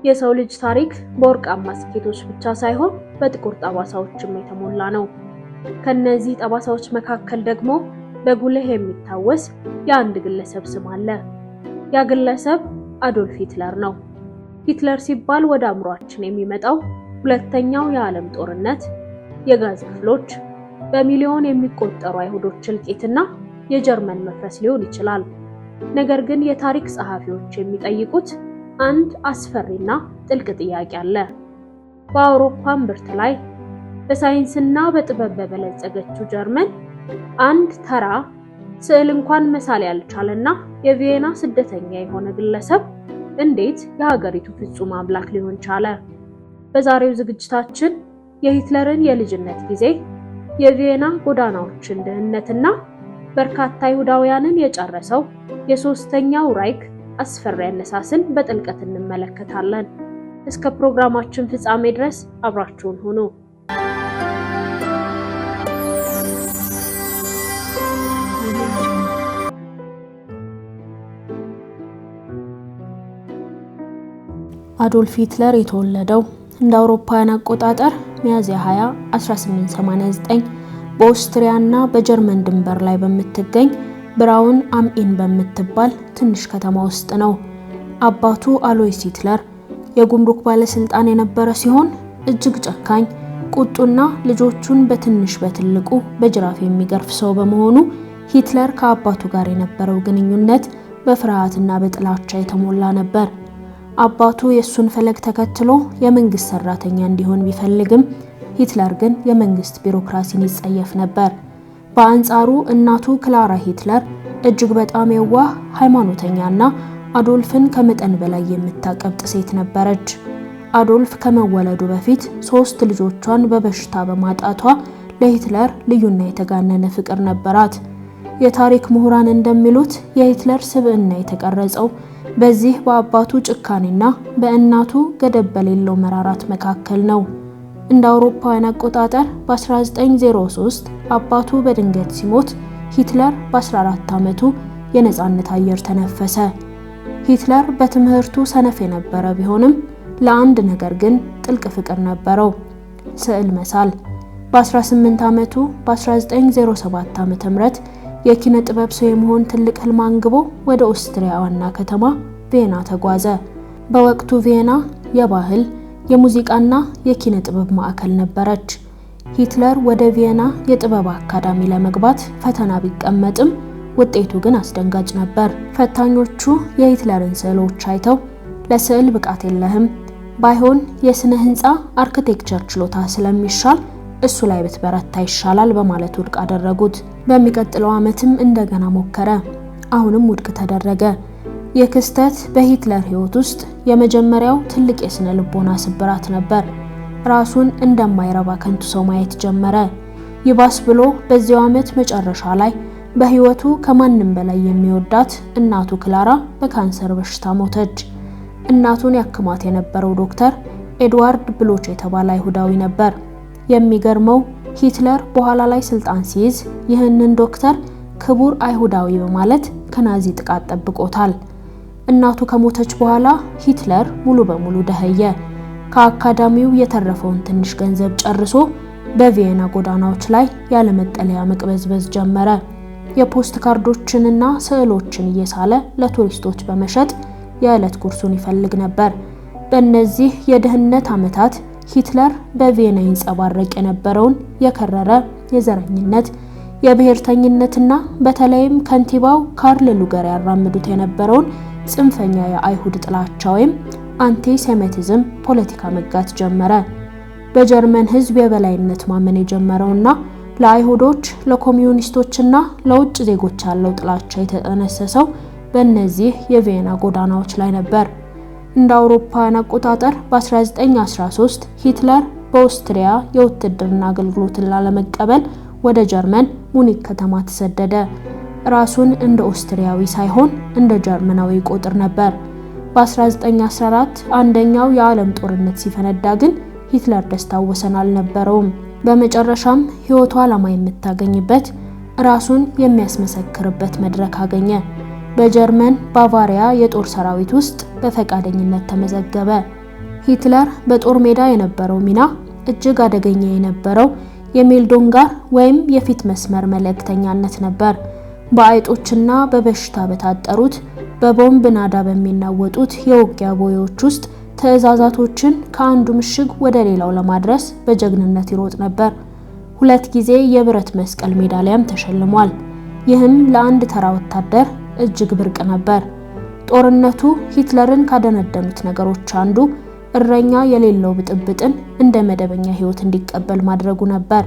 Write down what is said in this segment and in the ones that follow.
የሰው ልጅ ታሪክ በወርቃማ ስኬቶች ብቻ ሳይሆን በጥቁር ጠባሳዎችም የተሞላ ነው። ከነዚህ ጠባሳዎች መካከል ደግሞ በጉልህ የሚታወስ የአንድ ግለሰብ ስም አለ። ያ ግለሰብ አዶልፍ ሂትለር ነው። ሂትለር ሲባል ወደ አእምሯችን የሚመጣው ሁለተኛው የዓለም ጦርነት፣ የጋዝ ክፍሎች፣ በሚሊዮን የሚቆጠሩ አይሁዶች እልቂትና የጀርመን መፍረስ ሊሆን ይችላል። ነገር ግን የታሪክ ጸሐፊዎች የሚጠይቁት አንድ አስፈሪና ጥልቅ ጥያቄ አለ። በአውሮፓ እምብርት ላይ በሳይንስና በጥበብ በበለጸገችው ጀርመን አንድ ተራ ስዕል እንኳን መሳል ያልቻለና የቪየና ስደተኛ የሆነ ግለሰብ እንዴት የሀገሪቱ ፍጹም አምላክ ሊሆን ቻለ? በዛሬው ዝግጅታችን የሂትለርን የልጅነት ጊዜ፣ የቪየና ጎዳናዎችን ድህነትና በርካታ አይሁዳውያንን የጨረሰው የሶስተኛው ራይክ አስፈሪ አነሳስን በጥልቀት እንመለከታለን። እስከ ፕሮግራማችን ፍጻሜ ድረስ አብራችሁን ሁኑ። አዶልፍ ሂትለር የተወለደው እንደ አውሮፓውያን አቆጣጠር ሚያዝያ 20 1889 በኦስትሪያና በጀርመን ድንበር ላይ በምትገኝ ብራውን አም ኢን በምትባል ትንሽ ከተማ ውስጥ ነው። አባቱ አሎይስ ሂትለር የጉምሩክ ባለስልጣን የነበረ ሲሆን እጅግ ጨካኝ፣ ቁጡና ልጆቹን በትንሽ በትልቁ በጅራፍ የሚገርፍ ሰው በመሆኑ ሂትለር ከአባቱ ጋር የነበረው ግንኙነት በፍርሃትና በጥላቻ የተሞላ ነበር። አባቱ የሱን ፈለግ ተከትሎ የመንግስት ሰራተኛ እንዲሆን ቢፈልግም ሂትለር ግን የመንግስት ቢሮክራሲን ይጸየፍ ነበር። በአንጻሩ እናቱ ክላራ ሂትለር እጅግ በጣም የዋህ፣ ሃይማኖተኛና አዶልፍን ከመጠን በላይ የምታቀብጥ ሴት ነበረች። አዶልፍ ከመወለዱ በፊት 3 ልጆቿን በበሽታ በማጣቷ ለሂትለር ልዩና የተጋነነ ፍቅር ነበራት። የታሪክ ምሁራን እንደሚሉት የሂትለር ስብዕና የተቀረጸው በዚህ በአባቱ ጭካኔና በእናቱ ገደብ በሌለው መራራት መካከል ነው። እንደ አውሮፓውያን አቆጣጠር በ1903 አባቱ በድንገት ሲሞት ሂትለር በ14 ዓመቱ የነጻነት አየር ተነፈሰ። ሂትለር በትምህርቱ ሰነፍ የነበረ ቢሆንም ለአንድ ነገር ግን ጥልቅ ፍቅር ነበረው፣ ስዕል መሳል። በ18 ዓመቱ በ1907 ዓ.ም የኪነ ጥበብ ሰው የመሆን ትልቅ ህልም አንግቦ ወደ ኦስትሪያ ዋና ከተማ ቪየና ተጓዘ። በወቅቱ ቪየና የባህል የሙዚቃና የኪነ ጥበብ ማዕከል ነበረች። ሂትለር ወደ ቪየና የጥበብ አካዳሚ ለመግባት ፈተና ቢቀመጥም ውጤቱ ግን አስደንጋጭ ነበር። ፈታኞቹ የሂትለርን ስዕሎች አይተው ለስዕል ብቃት የለህም፣ ባይሆን የስነ ህንፃ አርኪቴክቸር ችሎታ ስለሚሻል እሱ ላይ ብትበረታ ይሻላል በማለት ውድቅ አደረጉት። በሚቀጥለው ዓመትም እንደገና ሞከረ፣ አሁንም ውድቅ ተደረገ። ይህ ክስተት በሂትለር ህይወት ውስጥ የመጀመሪያው ትልቅ የስነ ልቦና ስብራት ነበር። ራሱን እንደማይረባ ከንቱ ሰው ማየት ጀመረ። ይባስ ብሎ በዚያው ዓመት መጨረሻ ላይ በህይወቱ ከማንም በላይ የሚወዳት እናቱ ክላራ በካንሰር በሽታ ሞተች። እናቱን ያክማት የነበረው ዶክተር ኤድዋርድ ብሎች የተባለ አይሁዳዊ ነበር። የሚገርመው ሂትለር በኋላ ላይ ስልጣን ሲይዝ ይህንን ዶክተር ክቡር አይሁዳዊ በማለት ከናዚ ጥቃት ጠብቆታል። እናቱ ከሞተች በኋላ ሂትለር ሙሉ በሙሉ ደኸየ። ከአካዳሚው የተረፈውን ትንሽ ገንዘብ ጨርሶ በቪየና ጎዳናዎች ላይ ያለመጠለያ መቅበዝበዝ ጀመረ። የፖስት ካርዶችንና ስዕሎችን እየሳለ ለቱሪስቶች በመሸጥ የዕለት ጉርሱን ይፈልግ ነበር። በእነዚህ የድህነት ዓመታት ሂትለር በቪየና ይንጸባረቅ የነበረውን የከረረ የዘረኝነት፣ የብሔርተኝነትና በተለይም ከንቲባው ካርል ሉገር ያራምዱት የነበረውን ጽንፈኛ የአይሁድ ጥላቻ ወይም አንቲሴሚቲዝም ፖለቲካ መጋት ጀመረ። በጀርመን ሕዝብ የበላይነት ማመን የጀመረውና ለአይሁዶች፣ ለኮሚዩኒስቶችና ለውጭ ዜጎች ያለው ጥላቻ የተጠነሰሰው በእነዚህ የቪየና ጎዳናዎች ላይ ነበር። እንደ አውሮፓውያን አቆጣጠር በ1913 ሂትለር በኦስትሪያ የውትድርና አገልግሎትን ላለመቀበል ወደ ጀርመን ሙኒክ ከተማ ተሰደደ። ራሱን እንደ ኦስትሪያዊ ሳይሆን እንደ ጀርመናዊ ቆጥር ነበር። በ1914 አንደኛው የዓለም ጦርነት ሲፈነዳ ግን ሂትለር ደስታው ወሰን አልነበረውም። በመጨረሻም ህይወቱ ዓላማ የምታገኝበት ራሱን የሚያስመሰክርበት መድረክ አገኘ። በጀርመን ባቫሪያ የጦር ሰራዊት ውስጥ በፈቃደኝነት ተመዘገበ። ሂትለር በጦር ሜዳ የነበረው ሚና እጅግ አደገኛ የነበረው የሜልዶንጋር ወይም የፊት መስመር መልእክተኛነት ነበር። በአይጦችና በበሽታ በታጠሩት በቦምብ ናዳ በሚናወጡት የውጊያ ቦዮች ውስጥ ትዕዛዛቶችን ከአንዱ ምሽግ ወደ ሌላው ለማድረስ በጀግንነት ይሮጥ ነበር። 2 ጊዜ የብረት መስቀል ሜዳሊያም ተሸልሟል። ይህም ለአንድ ተራ ወታደር እጅግ ብርቅ ነበር። ጦርነቱ ሂትለርን ካደነደኑት ነገሮች አንዱ እረኛ የሌለው ብጥብጥን እንደ መደበኛ ህይወት እንዲቀበል ማድረጉ ነበር።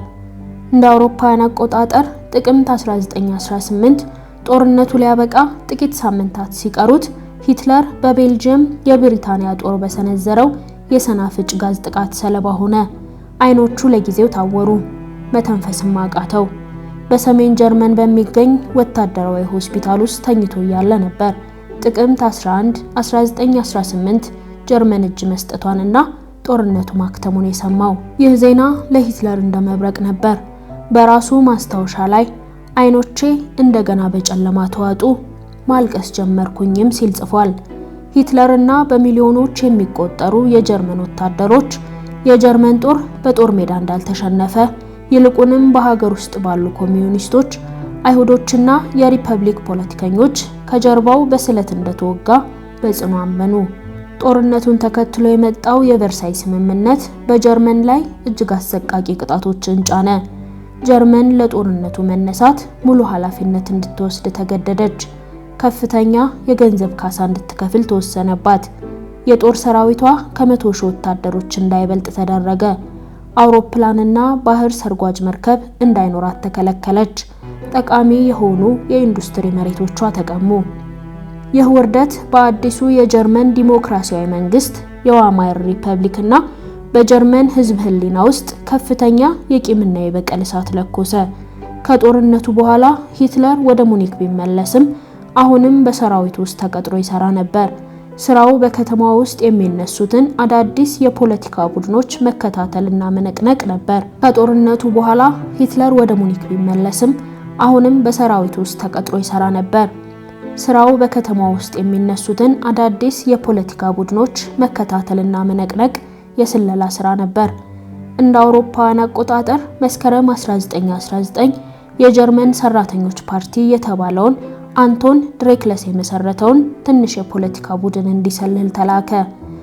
እንደ አውሮፓውያን አቆጣጠር ጥቅምት 1918 ጦርነቱ ሊያበቃ ጥቂት ሳምንታት ሲቀሩት ሂትለር በቤልጂየም የብሪታንያ ጦር በሰነዘረው የሰናፍጭ ጋዝ ጥቃት ሰለባ ሆነ። አይኖቹ ለጊዜው ታወሩ፣ መተንፈስም አቃተው። በሰሜን ጀርመን በሚገኝ ወታደራዊ ሆስፒታል ውስጥ ተኝቶ ያለ ነበር ጥቅምት 11 1918 ጀርመን እጅ መስጠቷንና ጦርነቱ ማክተሙን የሰማው። ይህ ዜና ለሂትለር እንደ መብረቅ ነበር። በራሱ ማስታወሻ ላይ አይኖቼ እንደገና በጨለማ ተዋጡ፣ ማልቀስ ጀመርኩኝም ሲል ጽፏል። ሂትለርና በሚሊዮኖች የሚቆጠሩ የጀርመን ወታደሮች የጀርመን ጦር በጦር ሜዳ እንዳልተሸነፈ፣ ይልቁንም በሀገር ውስጥ ባሉ ኮሚዩኒስቶች፣ አይሁዶችና የሪፐብሊክ ፖለቲከኞች ከጀርባው በስለት እንደተወጋ በጽኑ አመኑ። ጦርነቱን ተከትሎ የመጣው የቨርሳይ ስምምነት በጀርመን ላይ እጅግ አሰቃቂ ቅጣቶችን ጫነ። ጀርመን ለጦርነቱ መነሳት ሙሉ ኃላፊነት እንድትወስድ ተገደደች። ከፍተኛ የገንዘብ ካሳ እንድትከፍል ተወሰነባት። የጦር ሰራዊቷ ከ100 ሺህ ወታደሮች እንዳይበልጥ ተደረገ። አውሮፕላንና ባህር ሰርጓጅ መርከብ እንዳይኖራት ተከለከለች። ጠቃሚ የሆኑ የኢንዱስትሪ መሬቶቿ ተቀሙ። ይህ ውርደት በአዲሱ የጀርመን ዲሞክራሲያዊ መንግስት የዋይማር ሪፐብሊክና በጀርመን ህዝብ ህሊና ውስጥ ከፍተኛ የቂምና የበቀል እሳት ለኮሰ። ከጦርነቱ በኋላ ሂትለር ወደ ሙኒክ ቢመለስም አሁንም በሰራዊቱ ውስጥ ተቀጥሮ ይሰራ ነበር። ስራው በከተማዋ ውስጥ የሚነሱትን አዳዲስ የፖለቲካ ቡድኖች መከታተልና መነቅነቅ ነበር። ከጦርነቱ በኋላ ሂትለር ወደ ሙኒክ ቢመለስም አሁንም በሰራዊቱ ውስጥ ተቀጥሮ ይሰራ ነበር። ስራው በከተማዋ ውስጥ የሚነሱትን አዳዲስ የፖለቲካ ቡድኖች መከታተልና መነቅነቅ የስለላ ስራ ነበር። እንደ አውሮፓውያን አቆጣጠር መስከረም 1919 የጀርመን ሰራተኞች ፓርቲ የተባለውን አንቶን ድሬክለስ የመሰረተውን ትንሽ የፖለቲካ ቡድን እንዲሰልል ተላከ።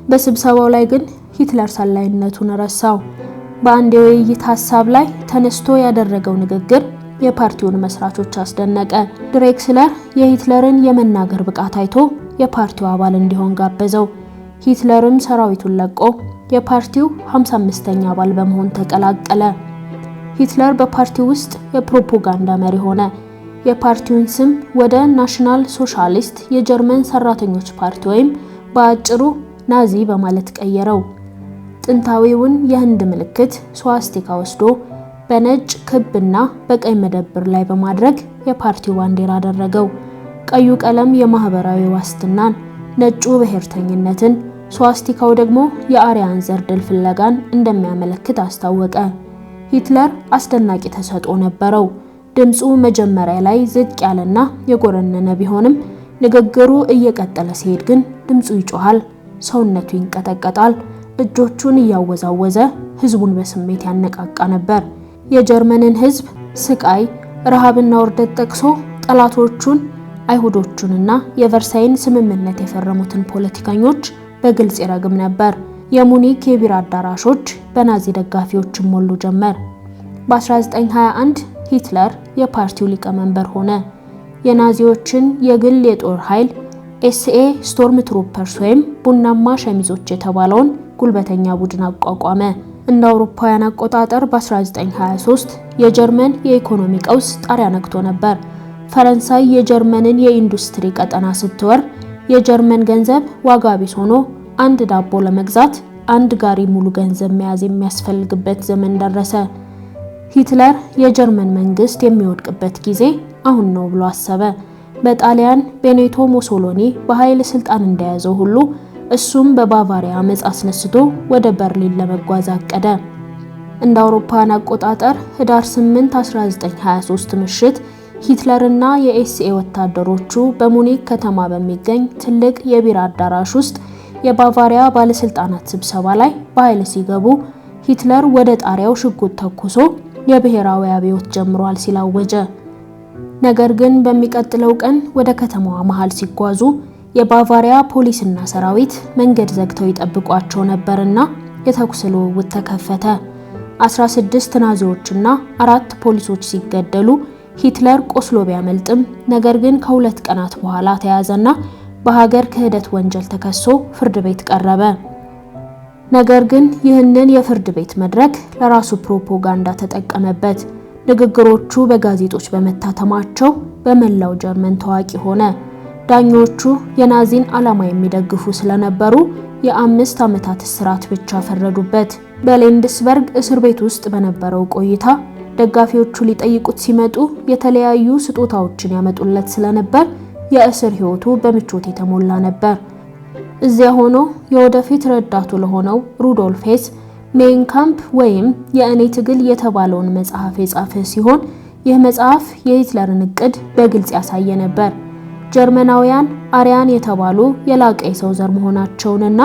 በስብሰባው ላይ ግን ሂትለር ሰላይነቱን ረሳው። በአንድ የውይይት ሐሳብ ላይ ተነስቶ ያደረገው ንግግር የፓርቲውን መስራቾች አስደነቀ። ድሬክስለር የሂትለርን የመናገር ብቃት አይቶ የፓርቲው አባል እንዲሆን ጋበዘው። ሂትለርም ሰራዊቱን ለቆ የፓርቲው 55ኛ አባል በመሆን ተቀላቀለ። ሂትለር በፓርቲው ውስጥ የፕሮፓጋንዳ መሪ ሆነ። የፓርቲውን ስም ወደ ናሽናል ሶሻሊስት የጀርመን ሰራተኞች ፓርቲ ወይም በአጭሩ ናዚ በማለት ቀየረው። ጥንታዊውን የህንድ ምልክት ስዋስቲካ ወስዶ በነጭ ክብና በቀይ መደብር ላይ በማድረግ የፓርቲው ባንዲራ አደረገው። ቀዩ ቀለም የማህበራዊ ዋስትናን፣ ነጩ ብሔርተኝነትን፣ ስዋስቲካው ደግሞ የአርያን ዘር ድል ፍለጋን እንደሚያመለክት አስታወቀ። ሂትለር አስደናቂ ተሰጥኦ ነበረው። ድምፁ መጀመሪያ ላይ ዝቅ ያለና የጎረነነ ቢሆንም ንግግሩ እየቀጠለ ሲሄድ ግን ድምፁ ይጮሃል፣ ሰውነቱ ይንቀጠቀጣል። እጆቹን እያወዛወዘ ህዝቡን በስሜት ያነቃቃ ነበር። የጀርመንን ህዝብ ስቃይ፣ ረሃብና ውርደት ጠቅሶ ጠላቶቹን አይሁዶቹንና የቨርሳይን ስምምነት የፈረሙትን ፖለቲከኞች በግልጽ ይረግም ነበር። የሙኒክ የቢራ አዳራሾች በናዚ ደጋፊዎች ሞሉ ጀመር። በ1921 ሂትለር የፓርቲው ሊቀመንበር ሆነ። የናዚዎችን የግል የጦር ኃይል ኤስኤ ስቶርም ትሩፐርስ ወይም ቡናማ ሸሚዞች የተባለውን ጉልበተኛ ቡድን አቋቋመ። እንደ አውሮፓውያን አቆጣጠር በ1923 የጀርመን የኢኮኖሚ ቀውስ ጣሪያ ነክቶ ነበር። ፈረንሳይ የጀርመንን የኢንዱስትሪ ቀጠና ስትወር የጀርመን ገንዘብ ዋጋ ቢስ ሆኖ አንድ ዳቦ ለመግዛት አንድ ጋሪ ሙሉ ገንዘብ መያዝ የሚያስፈልግበት ዘመን ደረሰ። ሂትለር የጀርመን መንግስት የሚወድቅበት ጊዜ አሁን ነው ብሎ አሰበ። በጣሊያን ቤኔቶ ሙሶሎኒ በኃይል ስልጣን እንደያዘው ሁሉ እሱም በባቫሪያ አመጽ አስነስቶ ወደ በርሊን ለመጓዝ አቀደ። እንደ አውሮፓውያን አቆጣጠር ህዳር 8 1923 ምሽት ሂትለርና የኤስኤ ወታደሮቹ በሙኒክ ከተማ በሚገኝ ትልቅ የቢራ አዳራሽ ውስጥ የባቫሪያ ባለስልጣናት ስብሰባ ላይ በኃይል ሲገቡ ሂትለር ወደ ጣሪያው ሽጉጥ ተኩሶ የብሔራዊ አብዮት ጀምሯል ሲል አወጀ። ነገር ግን በሚቀጥለው ቀን ወደ ከተማዋ መሃል ሲጓዙ የባቫሪያ ፖሊስና ሰራዊት መንገድ ዘግተው ይጠብቋቸው ነበርና የተኩስ ልውውጥ ተከፈተ። 16 ናዚዎችና 4 ፖሊሶች ሲገደሉ ሂትለር ቆስሎ ቢያመልጥም ነገር ግን ከ2 ቀናት በኋላ ተያዘና በሀገር ክህደት ወንጀል ተከሶ ፍርድ ቤት ቀረበ። ነገር ግን ይህንን የፍርድ ቤት መድረክ ለራሱ ፕሮፓጋንዳ ተጠቀመበት። ንግግሮቹ በጋዜጦች በመታተማቸው በመላው ጀርመን ታዋቂ ሆነ። ዳኞቹ የናዚን ዓላማ የሚደግፉ ስለነበሩ የ5 ዓመታት እስራት ብቻ ፈረዱበት። በሌንድስበርግ እስር ቤት ውስጥ በነበረው ቆይታ ደጋፊዎቹ ሊጠይቁት ሲመጡ የተለያዩ ስጦታዎችን ያመጡለት ስለነበር የእስር ህይወቱ በምቾት የተሞላ ነበር። እዚያ ሆኖ የወደፊት ረዳቱ ለሆነው ሩዶልፍ ሄስ ሜይን ካምፕ ወይም የእኔ ትግል የተባለውን መጽሐፍ የጻፈ ሲሆን ይህ መጽሐፍ የሂትለርን እቅድ በግልጽ ያሳየ ነበር። ጀርመናውያን አሪያን የተባሉ የላቀ የሰው ዘር መሆናቸውንና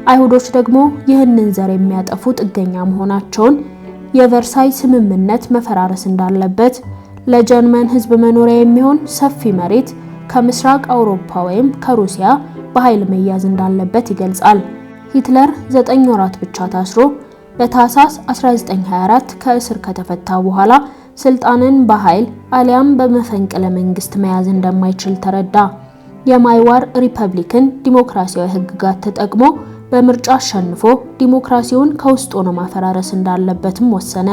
አይሁዶች ደግሞ ይህንን ዘር የሚያጠፉ ጥገኛ መሆናቸውን፣ የቨርሳይ ስምምነት መፈራረስ እንዳለበት፣ ለጀርመን ህዝብ መኖሪያ የሚሆን ሰፊ መሬት ከምስራቅ አውሮፓ ወይም ከሩሲያ በኃይል መያዝ እንዳለበት ይገልጻል። ሂትለር 9 ወራት ብቻ ታስሮ በታህሳስ 1924 ከእስር ከተፈታ በኋላ ስልጣንን በኃይል አሊያም በመፈንቅለ መንግስት መያዝ እንደማይችል ተረዳ። የማይዋር ሪፐብሊክን ዲሞክራሲያዊ ህግጋት ተጠቅሞ በምርጫ አሸንፎ ዲሞክራሲውን ከውስጥ ሆኖ ማፈራረስ እንዳለበትም ወሰነ።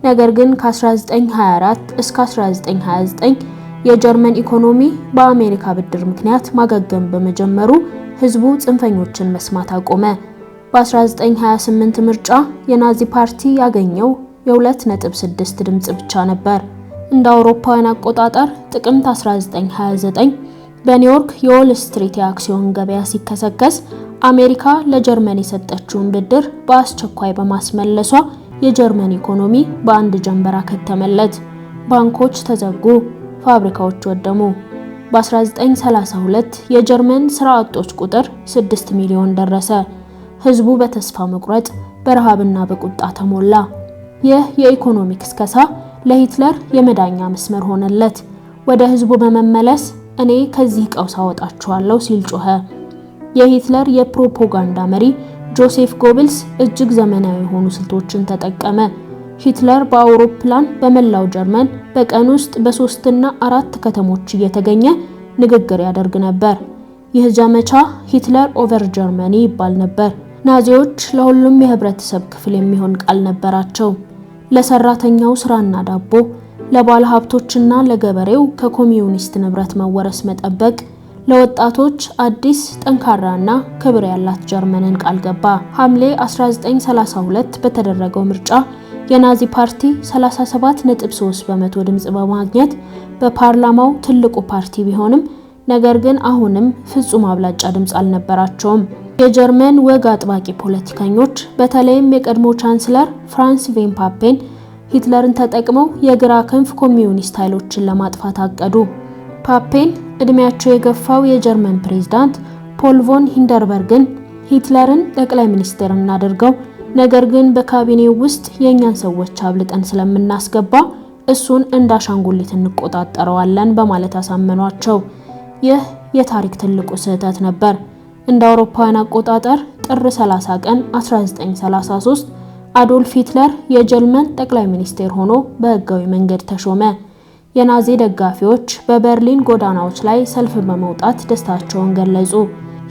ነገር ግን ከ1924 እስከ 1929 የጀርመን ኢኮኖሚ በአሜሪካ ብድር ምክንያት ማገገም በመጀመሩ ህዝቡ ጽንፈኞችን መስማት አቆመ። በ1928 ምርጫ የናዚ ፓርቲ ያገኘው የ2.6 ድምጽ ብቻ ነበር። እንደ አውሮፓውያን አቆጣጠር ጥቅምት 1929 በኒውዮርክ የዎል ስትሪት የአክሲዮን ገበያ ሲከሰከስ አሜሪካ ለጀርመን የሰጠችውን ብድር በአስቸኳይ በማስመለሷ የጀርመን ኢኮኖሚ በአንድ ጀንበር አከተመለት። ባንኮች ተዘጉ፣ ፋብሪካዎች ወደሙ። በ1932 የጀርመን ስራ አጦች ቁጥር 6 ሚሊዮን ደረሰ። ህዝቡ በተስፋ መቁረጥ በረሃብና በቁጣ ተሞላ። ይህ የኢኮኖሚ ክስከሳ ለሂትለር የመዳኛ መስመር ሆነለት። ወደ ህዝቡ በመመለስ እኔ ከዚህ ቀውስ አወጣችኋለሁ ሲል ጮኸ። የሂትለር የፕሮፓጋንዳ መሪ ጆሴፍ ጎብልስ እጅግ ዘመናዊ የሆኑ ስልቶችን ተጠቀመ። ሂትለር በአውሮፕላን በመላው ጀርመን በቀን ውስጥ በ3 እና 4 ከተሞች እየተገኘ ንግግር ያደርግ ነበር። ይህ ዘመቻ ሂትለር ኦቨር ጀርመኒ ይባል ነበር። ናዚዎች ለሁሉም የህብረተሰብ ክፍል የሚሆን ቃል ነበራቸው። ለሰራተኛው ስራና ዳቦ፣ ለባለ ሀብቶችና ለገበሬው ከኮሚዩኒስት ንብረት መወረስ መጠበቅ፣ ለወጣቶች አዲስ ጠንካራና ክብር ያላት ጀርመንን ቃል ገባ። ሐምሌ 1932 በተደረገው ምርጫ የናዚ ፓርቲ 37.3% ድምጽ በማግኘት በፓርላማው ትልቁ ፓርቲ ቢሆንም ነገር ግን አሁንም ፍጹም አብላጫ ድምጽ አልነበራቸውም። የጀርመን ወግ አጥባቂ ፖለቲከኞች በተለይም የቀድሞ ቻንስለር ፍራንስ ቬን ፓፔን ሂትለርን ተጠቅመው የግራ ክንፍ ኮሚዩኒስት ኃይሎችን ለማጥፋት አቀዱ። ፓፔን እድሜያቸው የገፋው የጀርመን ፕሬዝዳንት ፖል ቮን ሂንደርበርግን ሂትለርን ጠቅላይ ሚኒስትር እናድርገው፣ ነገር ግን በካቢኔው ውስጥ የኛን ሰዎች አብልጠን ስለምናስገባ እሱን እንዳሻንጉሊት እንቆጣጠረዋለን በማለት አሳመኗቸው። ይህ የታሪክ ትልቁ ስህተት ነበር። እንደ አውሮፓውያን አቆጣጠር ጥር 30 ቀን 1933 አዶልፍ ሂትለር የጀርመን ጠቅላይ ሚኒስትር ሆኖ በህጋዊ መንገድ ተሾመ። የናዚ ደጋፊዎች በበርሊን ጎዳናዎች ላይ ሰልፍ በመውጣት ደስታቸውን ገለጹ።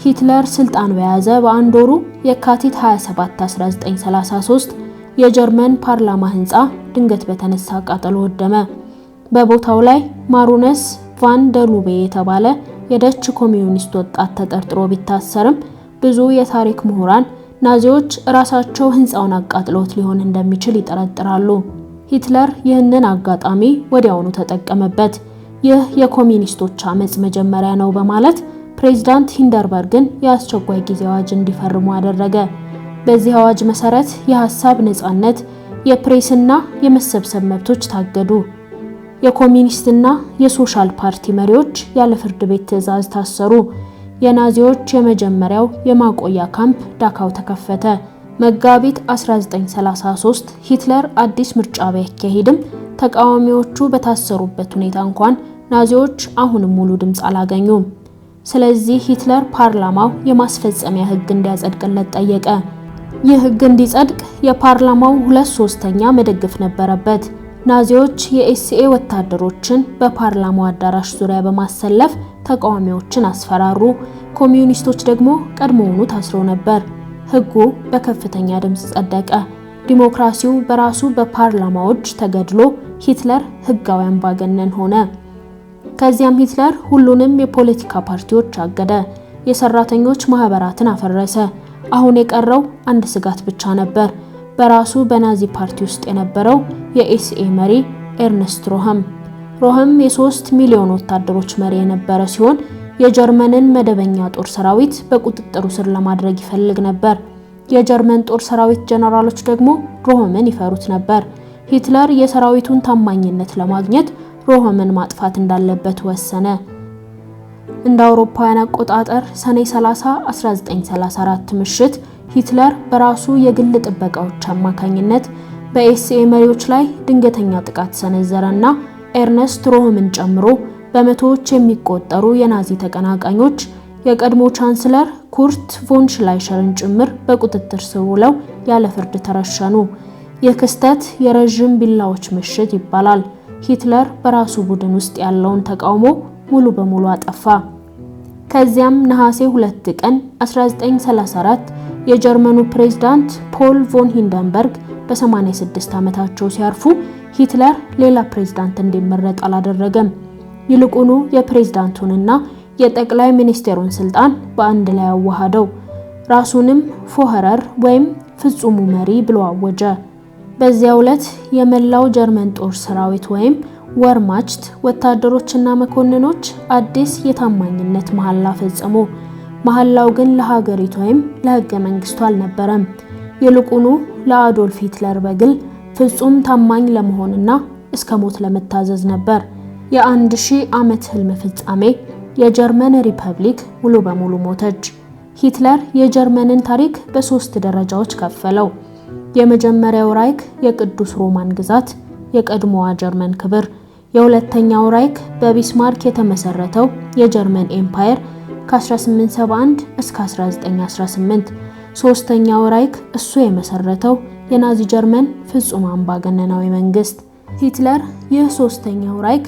ሂትለር ስልጣን በያዘ በአንድ ወሩ የካቲት 27 1933 የጀርመን ፓርላማ ህንጻ ድንገት በተነሳ ቃጠሎ ወደመ። በቦታው ላይ ማሩነስ ቫን ደሉቤ የተባለ የደች ኮሚዩኒስት ወጣት ተጠርጥሮ ቢታሰርም ብዙ የታሪክ ምሁራን ናዚዎች ራሳቸው ህንጻውን አቃጥሎት ሊሆን እንደሚችል ይጠረጥራሉ። ሂትለር ይህንን አጋጣሚ ወዲያውኑ ተጠቀመበት። ይህ የኮሚዩኒስቶች አመጽ መጀመሪያ ነው በማለት ፕሬዝዳንት ሂንደርበርግን የአስቸኳይ ጊዜ አዋጅ እንዲፈርሙ አደረገ። በዚህ አዋጅ መሰረት የሐሳብ ነጻነት፣ የፕሬስና የመሰብሰብ መብቶች ታገዱ። የኮሚዩኒስትና የሶሻል ፓርቲ መሪዎች ያለ ፍርድ ቤት ትዕዛዝ ታሰሩ። የናዚዎች የመጀመሪያው የማቆያ ካምፕ ዳካው ተከፈተ። መጋቢት 1933 ሂትለር አዲስ ምርጫ ቢያካሂድም ተቃዋሚዎቹ በታሰሩበት ሁኔታ እንኳን ናዚዎች አሁንም ሙሉ ድምጽ አላገኙም። ስለዚህ ሂትለር ፓርላማው የማስፈጸሚያ ህግ እንዲያጸድቅለት ጠየቀ። ይህ ህግ እንዲጸድቅ የፓርላማው 2/3 መደገፍ ነበረበት። ናዚዎች የኤስኤ ወታደሮችን በፓርላማው አዳራሽ ዙሪያ በማሰለፍ ተቃዋሚዎችን አስፈራሩ። ኮሚዩኒስቶች ደግሞ ቀድሞውኑ ታስረው ነበር። ህጉ በከፍተኛ ድምጽ ጸደቀ። ዲሞክራሲው በራሱ በፓርላማዎች ተገድሎ ሂትለር ህጋዊ አምባገነን ሆነ። ከዚያም ሂትለር ሁሉንም የፖለቲካ ፓርቲዎች አገደ። የሰራተኞች ማህበራትን አፈረሰ። አሁን የቀረው አንድ ስጋት ብቻ ነበር። በራሱ በናዚ ፓርቲ ውስጥ የነበረው የኤስኤ መሪ ኤርነስት ሮህም የ3 ሚሊዮን ወታደሮች መሪ የነበረ ሲሆን የጀርመንን መደበኛ ጦር ሰራዊት በቁጥጥሩ ስር ለማድረግ ይፈልግ ነበር። የጀርመን ጦር ሰራዊት ጀነራሎች ደግሞ ሮህምን ይፈሩት ነበር። ሂትለር የሰራዊቱን ታማኝነት ለማግኘት ሮህምን ማጥፋት እንዳለበት ወሰነ። እንደ አውሮፓውያን አቆጣጠር ሰኔ 30 1934 ምሽት ሂትለር በራሱ የግል ጥበቃዎች አማካኝነት በኤስኤ መሪዎች ላይ ድንገተኛ ጥቃት ሰነዘረና ኤርነስት ሮህምን ጨምሮ በመቶዎች የሚቆጠሩ የናዚ ተቀናቃኞች የቀድሞ ቻንስለር ኩርት ቮን ሽላይሸርን ጭምር በቁጥጥር ስር ውለው ያለ ፍርድ ተረሸኑ። ይህ ክስተት የረጅም ቢላዎች ምሽት ይባላል። ሂትለር በራሱ ቡድን ውስጥ ያለውን ተቃውሞ ሙሉ በሙሉ አጠፋ። ከዚያም ነሐሴ 2 ቀን 1934 የጀርመኑ ፕሬዝዳንት ፖል ቮን ሂንደንበርግ በ86 ዓመታቸው ሲያርፉ ሂትለር ሌላ ፕሬዝዳንት እንዲመረጥ አላደረገም። ይልቁኑ የፕሬዝዳንቱንና የጠቅላይ ሚኒስቴሩን ስልጣን በአንድ ላይ አዋሃደው። ራሱንም ፎኸረር ወይም ፍጹሙ መሪ ብሎ አወጀ። በዚያው ዕለት የመላው ጀርመን ጦር ሰራዊት ወይም ወርማችት ወታደሮችና መኮንኖች አዲስ የታማኝነት መሐላ ፈጸሙ። መሐላው ግን ለሀገሪቱ ወይም ለሕገ መንግስቱ አልነበረም። ይልቁኑ ለአዶልፍ ሂትለር በግል ፍጹም ታማኝ ለመሆንና እስከ ሞት ለመታዘዝ ነበር። የ1000 ዓመት ህልም ፍጻሜ የጀርመን ሪፐብሊክ ሙሉ በሙሉ ሞተች። ሂትለር የጀርመንን ታሪክ በ3 ደረጃዎች ከፈለው። የመጀመሪያው ራይክ የቅዱስ ሮማን ግዛት፣ የቀድሞዋ ጀርመን ክብር። የሁለተኛው ራይክ በቢስማርክ የተመሰረተው የጀርመን ኤምፓየር ከ1871 እስከ 1918። ሶስተኛው ራይክ እሱ የመሰረተው የናዚ ጀርመን ፍጹም አምባገነናዊ መንግስት። ሂትለር ይህ ሶስተኛው ራይክ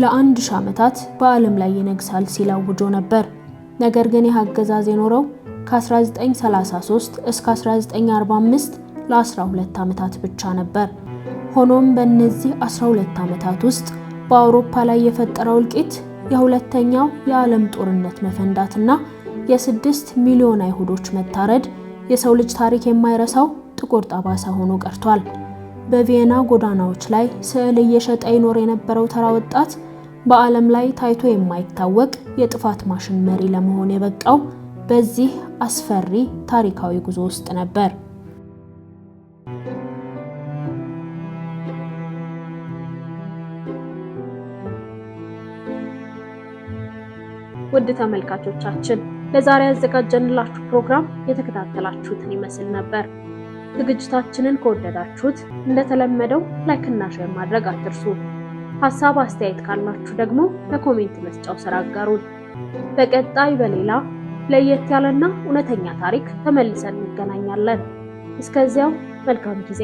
ለ1000 ዓመታት በዓለም ላይ ይነግሳል ሲል አውጆ ነበር። ነገር ግን ይህ አገዛዝ የኖረው ከ1933 እስከ 1945 ለ12 ዓመታት ብቻ ነበር። ሆኖም በእነዚህ 12 ዓመታት ውስጥ በአውሮፓ ላይ የፈጠረው እልቂት፣ የሁለተኛው የዓለም ጦርነት መፈንዳትና የ6 ሚሊዮን አይሁዶች መታረድ የሰው ልጅ ታሪክ የማይረሳው ጥቁር ጠባሳ ሆኖ ቀርቷል። በቪየና ጎዳናዎች ላይ ስዕል እየሸጠ ይኖር የነበረው ተራ ወጣት በዓለም ላይ ታይቶ የማይታወቅ የጥፋት ማሽን መሪ ለመሆን የበቃው በዚህ አስፈሪ ታሪካዊ ጉዞ ውስጥ ነበር። ውድ ተመልካቾቻችን ለዛሬ ያዘጋጀንላችሁ ፕሮግራም የተከታተላችሁትን ይመስል ነበር። ዝግጅታችንን ከወደዳችሁት እንደተለመደው ላይክ እና ሼር ማድረግ አትርሱ። ሐሳብ አስተያየት ካላችሁ ደግሞ በኮሜንት መስጫው ስር አጋሩን። በቀጣይ በሌላ ለየት ያለና እውነተኛ ታሪክ ተመልሰን እንገናኛለን። እስከዚያው መልካም ጊዜ